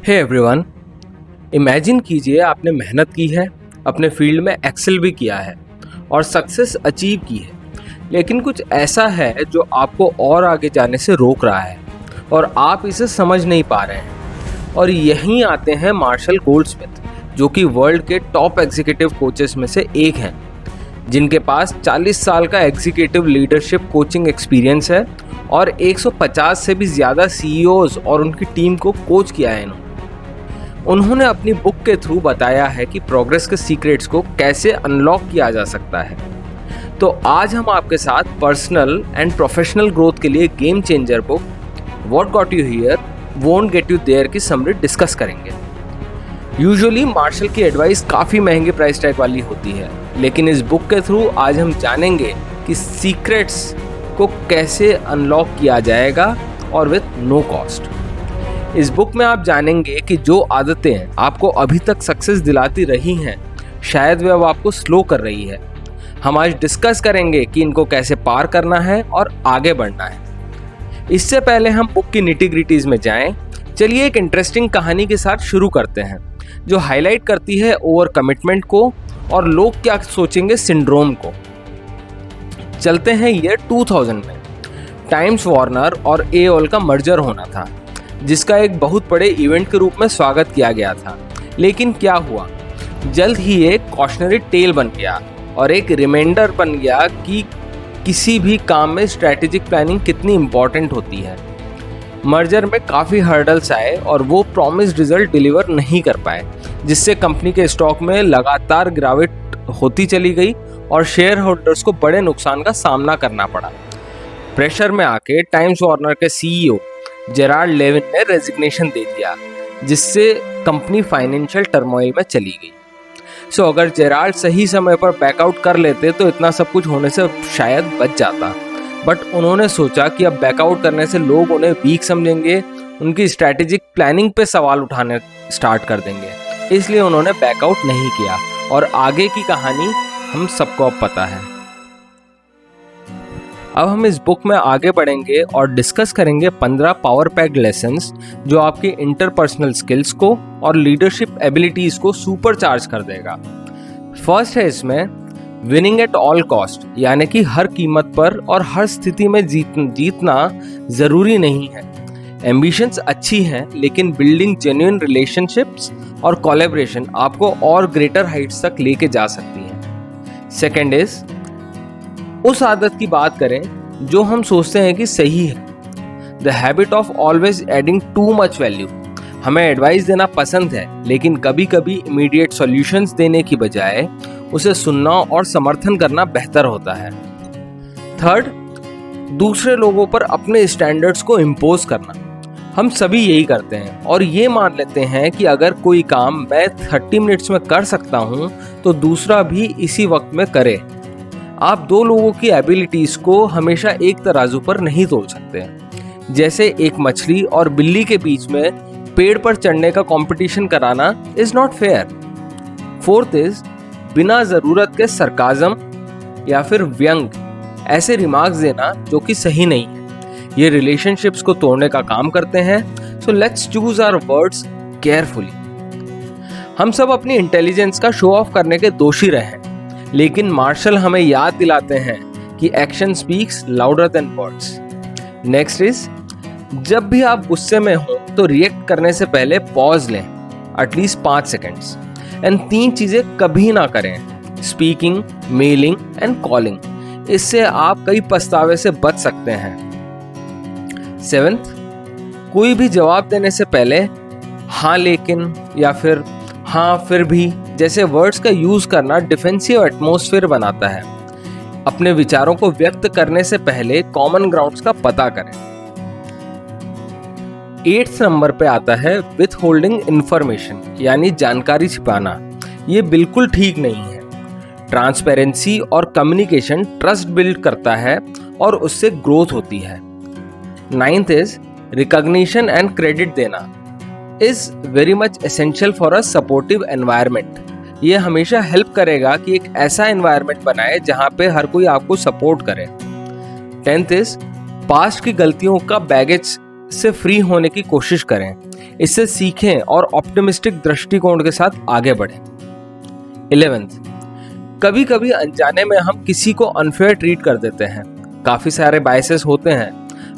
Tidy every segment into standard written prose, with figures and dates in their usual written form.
Hey everyone, imagine कीजिए आपने मेहनत की है, अपने फील्ड में एक्सेल भी किया है और सक्सेस अचीव की है, लेकिन कुछ ऐसा है जो आपको और आगे जाने से रोक रहा है और आप इसे समझ नहीं पा रहे हैं। और यहीं आते हैं मार्शल गोल्डस्मिथ, जो कि वर्ल्ड के टॉप एग्जीक्यूटिव कोचेस में से एक हैं, जिनके पास 40 साल का एग्जीक्यूटिव लीडरशिप कोचिंग एक्सपीरियंस है और 150 से भी ज़्यादा सीईओज और उनकी टीम को कोच किया है। उन्होंने अपनी बुक के थ्रू बताया है कि प्रोग्रेस के सीक्रेट्स को कैसे अनलॉक किया जा सकता है। तो आज हम आपके साथ पर्सनल एंड प्रोफेशनल ग्रोथ के लिए game changer book what got you here won't get you there की समरी डिस्कस करेंगे। यूजुअली मार्शल की एडवाइस काफ़ी महंगे प्राइस टैग वाली होती है, लेकिन इस बुक के थ्रू आज हम जानेंगे कि सीक्रेट्स को कैसे अनलॉक किया जाएगा और विथ नो कॉस्ट। इस बुक में आप जानेंगे कि जो आदतें आपको अभी तक सक्सेस दिलाती रही हैं, शायद वे अब आपको स्लो कर रही है। हम आज डिस्कस करेंगे कि इनको कैसे पार करना है और आगे बढ़ना है। इससे पहले हम बुक की निटी-ग्रिटीज में जाएं, चलिए एक इंटरेस्टिंग कहानी के साथ शुरू करते हैं जो हाईलाइट करती है ओवर कमिटमेंट को और लोग क्या सोचेंगे सिंड्रोम को। चलते हैं ईयर 2000 में। टाइम्स वार्नर और एओल का मर्जर होना था, जिसका एक बहुत बड़े इवेंट के रूप में स्वागत किया गया था। लेकिन क्या हुआ, जल्द ही एक कॉशनरी टेल बन गया और एक रिमाइंडर बन गया कि किसी भी काम में स्ट्रैटेजिक प्लानिंग कितनी इंपॉर्टेंट होती है। मर्जर में काफ़ी हर्डल्स आए और वो प्रॉमिस्ड रिजल्ट डिलीवर नहीं कर पाए, जिससे कंपनी के स्टॉक में लगातार गिरावट होती चली गई और शेयर होल्डर्स को बड़े नुकसान का सामना करना पड़ा। प्रेशर में आके टाइम्स वार्नर के सीईओ जेराल्ड लेविन ने रेजिग्नेशन दे दिया, जिससे कंपनी फाइनेंशियल टर्मोइल में चली गई। सो अगर जेराल्ड सही समय पर बैकआउट कर लेते तो इतना सब कुछ होने से शायद बच जाता, बट उन्होंने सोचा कि अब बैकआउट करने से लोग उन्हें वीक समझेंगे, उनकी स्ट्रैटेजिक प्लानिंग पे सवाल उठाने स्टार्ट कर देंगे, इसलिए उन्होंने बैकआउट नहीं किया और आगे की कहानी हम सबको अब पता है। अब हम इस बुक में आगे बढ़ेंगे और डिस्कस करेंगे 15 पावर पैक्ड लेसन्स जो आपकी इंटरपर्सनल स्किल्स को और लीडरशिप एबिलिटीज को सुपर चार्ज कर देगा। फर्स्ट है इसमें विनिंग एट ऑल कॉस्ट, यानी कि हर कीमत पर और हर स्थिति में जीतना जरूरी नहीं है। एम्बिशंस अच्छी हैं, लेकिन बिल्डिंग जेन्युइन रिलेशनशिप्स और कोलैबोरेशन आपको और ग्रेटर हाइट्स तक लेके जा सकती है। सेकेंड इज उस आदत की बात करें जो हम सोचते हैं कि सही है। The habit of always adding too much value. हमें एडवाइस देना पसंद है, लेकिन कभी कभी इमीडिएट सॉल्यूशंस देने की बजाय उसे सुनना और समर्थन करना बेहतर होता है। थर्ड, दूसरे लोगों पर अपने स्टैंडर्ड्स को इम्पोज करना। हम सभी यही करते हैं और ये मान लेते हैं कि अगर कोई काम मैं 30 मिनट्स में कर सकता हूँ तो दूसरा भी इसी वक्त में करे। आप दो लोगों की एबिलिटीज को हमेशा एक तराजू पर नहीं तोल सकते। जैसे एक मछली और बिल्ली के बीच में पेड़ पर चढ़ने का कंपटीशन कराना is not fair. Fourth is बिना जरूरत के सरकाजम या फिर व्यंग ऐसे रिमार्क्स देना जो कि सही नहीं है। ये रिलेशनशिप्स को तोड़ने का काम करते हैं। So let's choose our words carefully. हम सब अपनी इंटेलिजेंस का शो ऑफ करने के दोषी रहे हैं, लेकिन मार्शल हमें याद दिलाते हैं कि action speaks louder than words. Next is जब भी आप गुस्से में हो तो रिएक्ट करने से पहले पॉज लें, एटलीस्ट 5 सेकेंड्स। एंड 3 चीजें कभी ना करें, स्पीकिंग, मेलिंग एंड कॉलिंग। इससे आप कई पछतावे से बच सकते हैं। 7th, कोई भी जवाब देने से पहले हाँ लेकिन या फिर हाँ फिर भी जैसे वर्ड्स का यूज करना डिफेंसिव एटमॉस्फेयर बनाता है। अपने विचारों को व्यक्त करने से पहले कॉमन ग्राउंड्स का पता करें। 8th नंबर पे आता है विथ होल्डिंग इंफॉर्मेशन, यानी जानकारी छिपाना। ये बिल्कुल ठीक नहीं है। ट्रांसपेरेंसी और कम्युनिकेशन ट्रस्ट बिल्ड करता है और उससे ग्रोथ होती है। 9th is recognition and credit देना is very much essential for a supportive environment. ये हमेशा हेल्प करेगा कि एक ऐसा एनवायरनमेंट बनाए जहाँ पे हर कोई आपको सपोर्ट करे। 10th इज पास्ट की गलतियों का बैगेज से फ्री होने की कोशिश करें, इससे सीखें और ऑप्टिमिस्टिक दृष्टिकोण के साथ आगे बढ़ें। 11th, कभी कभी अनजाने में हम किसी को अनफेयर ट्रीट कर देते हैं। काफ़ी सारे बायसेस होते हैं,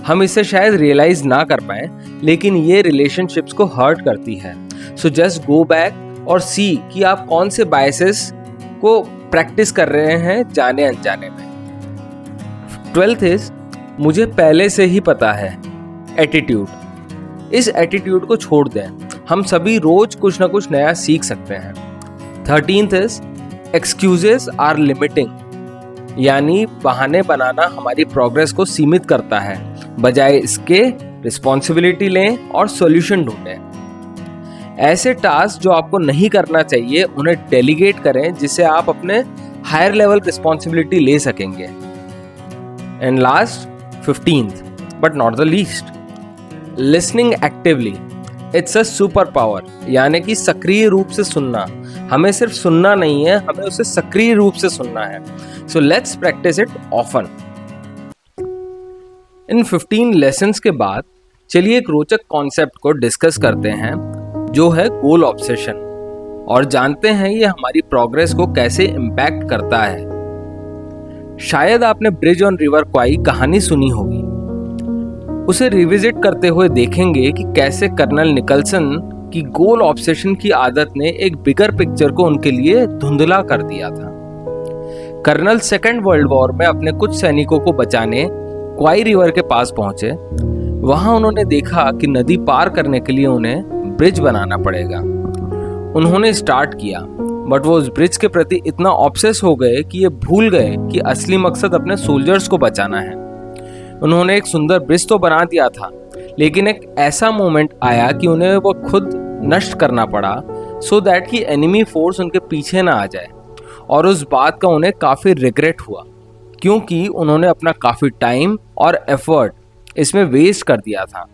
हम इसे शायद रियलाइज ना कर पाए, लेकिन ये रिलेशनशिप्स को हर्ट करती है। सो जस्ट गो बैक और सी कि आप कौन से बायसेस को प्रैक्टिस कर रहे हैं जाने अनजाने में। 12th इज मुझे पहले से ही पता है, एटीट्यूड। इस एटीट्यूड को छोड़ दें, हम सभी रोज कुछ ना कुछ नया सीख सकते हैं। 13th is excuses are limiting, यानी बहाने बनाना हमारी प्रोग्रेस को सीमित करता है। बजाय इसके रिस्पॉन्सिबिलिटी लें और सॉल्यूशन ढूंढें। ऐसे टास्क जो आपको नहीं करना चाहिए उन्हें डेलीगेट करें, जिससे आप अपने हायर लेवल रिस्पॉन्सिबिलिटी ले सकेंगे। And last 15th but not the least, listening actively. It's a super power, यानी कि सक्रिय रूप से सुनना। हमें सिर्फ सुनना नहीं है, हमें उसे सक्रिय रूप से सुनना है। So let's practice it often. In 15 lessons के बाद चलिए एक रोचक कॉन्सेप्ट को डिस्कस करते हैं, जो है गोल ऑब्सेशन, और जानते हैं ये हमारी प्रोग्रेस को कैसे इम्पैक्ट करता है। शायद आपने ब्रिज ऑन रिवर क्वाई कहानी सुनी होगी। उसे रिविजिट करते हुए देखेंगे कि कैसे कर्नल निकल्सन की गोल ऑब्सेशन की आदत ने एक बिगर पिक्चर को उनके लिए धुंधला कर दिया था। कर्नल सेकेंड वर्ल्ड वॉर में अपने कुछ सैनिकों को बचाने क्वाई रिवर के पास पहुंचे। वहां उन्होंने देखा कि नदी पार करने के लिए उन्हें ब्रिज बनाना पड़ेगा। उन्होंने स्टार्ट किया, बट वो उस ब्रिज के प्रति इतना ऑब्सेस हो गए कि ये भूल गए कि असली मकसद अपने सोल्जर्स को बचाना है। उन्होंने एक सुंदर ब्रिज तो बना दिया था, लेकिन एक ऐसा मोमेंट आया कि उन्हें वो खुद नष्ट करना पड़ा, सो दैट कि एनिमी फोर्स उनके पीछे ना आ जाए। और उस बात का उन्हें काफ़ी रिग्रेट हुआ, क्योंकि उन्होंने अपना काफ़ी टाइम और एफर्ट इसमें वेस्ट कर दिया था।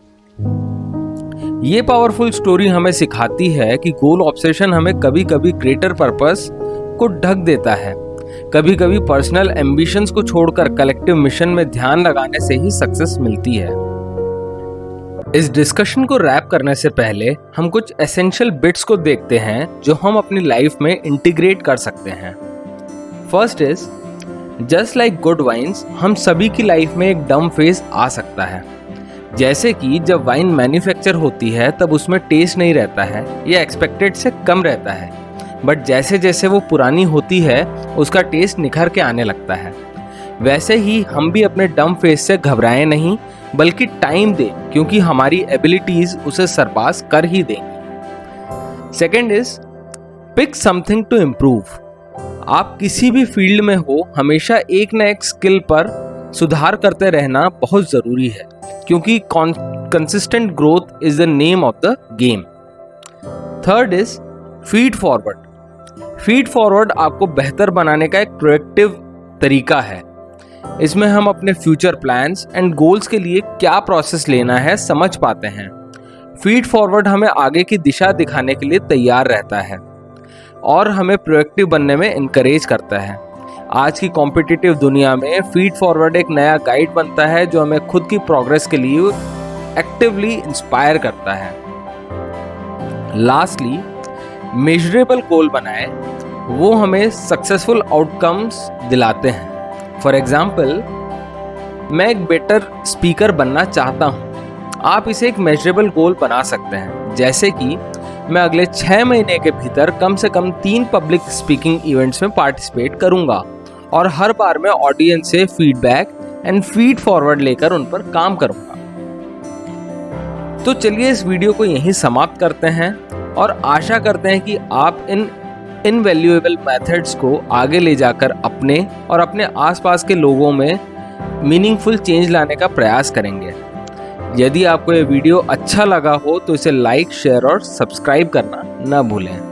ये पावरफुल स्टोरी हमें सिखाती है कि गोल ऑब्सेशन हमें कभी कभी ग्रेटर पर्पस को ढक देता है। कभी कभी पर्सनल एम्बिशंस को छोड़कर कलेक्टिव मिशन में ध्यान लगाने से ही सक्सेस मिलती है। इस डिस्कशन को रैप करने से पहले हम कुछ एसेंशियल बिट्स को देखते हैं जो हम अपनी लाइफ में इंटीग्रेट कर सकते हैं। First is, just like good wines, हम सभी की लाइफ में एक डम फेज आ सकता है। जैसे कि जब वाइन मैन्युफैक्चर होती है तब उसमें टेस्ट नहीं रहता है या एक्सपेक्टेड से कम रहता है, बट जैसे जैसे वो पुरानी होती है उसका टेस्ट निखर के आने लगता है। वैसे ही हम भी अपने डम फेज से घबराएं नहीं, बल्कि टाइम दें, क्योंकि हमारी एबिलिटीज उसे सरपास कर ही देंगी। Second is, pick something to improve. आप किसी भी फील्ड में हो, हमेशा एक न एक स्किल पर सुधार करते रहना बहुत ज़रूरी है, क्योंकि consistent growth is the name of the game. Third is, feed forward. Feed forward आपको बेहतर बनाने का एक प्रोएक्टिव तरीका है। इसमें हम अपने फ्यूचर प्लान्स एंड गोल्स के लिए क्या प्रोसेस लेना है समझ पाते हैं। फीड फॉरवर्ड हमें आगे की दिशा दिखाने के लिए तैयार रहता है और हमें प्रोएक्टिव बनने में इनकरेज करता है। आज की कॉम्पिटिटिव दुनिया में फीड फॉरवर्ड एक नया गाइड बनता है जो हमें खुद की प्रोग्रेस के लिए एक्टिवली इंस्पायर करता है। लास्टली, मेजरेबल गोल बनाएं, वो हमें सक्सेसफुल आउटकम्स दिलाते हैं। फॉर एग्जाम्पल, मैं एक बेटर स्पीकर बनना चाहता हूँ। आप इसे एक मेजरेबल गोल बना सकते हैं, जैसे कि मैं अगले 6 महीने के भीतर कम से कम 3 पब्लिक स्पीकिंग इवेंट्स में पार्टिसिपेट करूंगा और हर बार मैं ऑडियंस से फीडबैक एंड फीड फॉरवर्ड लेकर उन पर काम करूंगा। तो चलिए इस वीडियो को यहीं समाप्त करते हैं और आशा करते हैं कि आप इन इनवैल्यूएबल मेथड्स को आगे ले जाकर अपने और अपने आसपास के लोगों में मीनिंगफुल चेंज लाने का प्रयास करेंगे। यदि आपको ये वीडियो अच्छा लगा हो तो इसे लाइक, शेयर और सब्सक्राइब करना ना भूलें।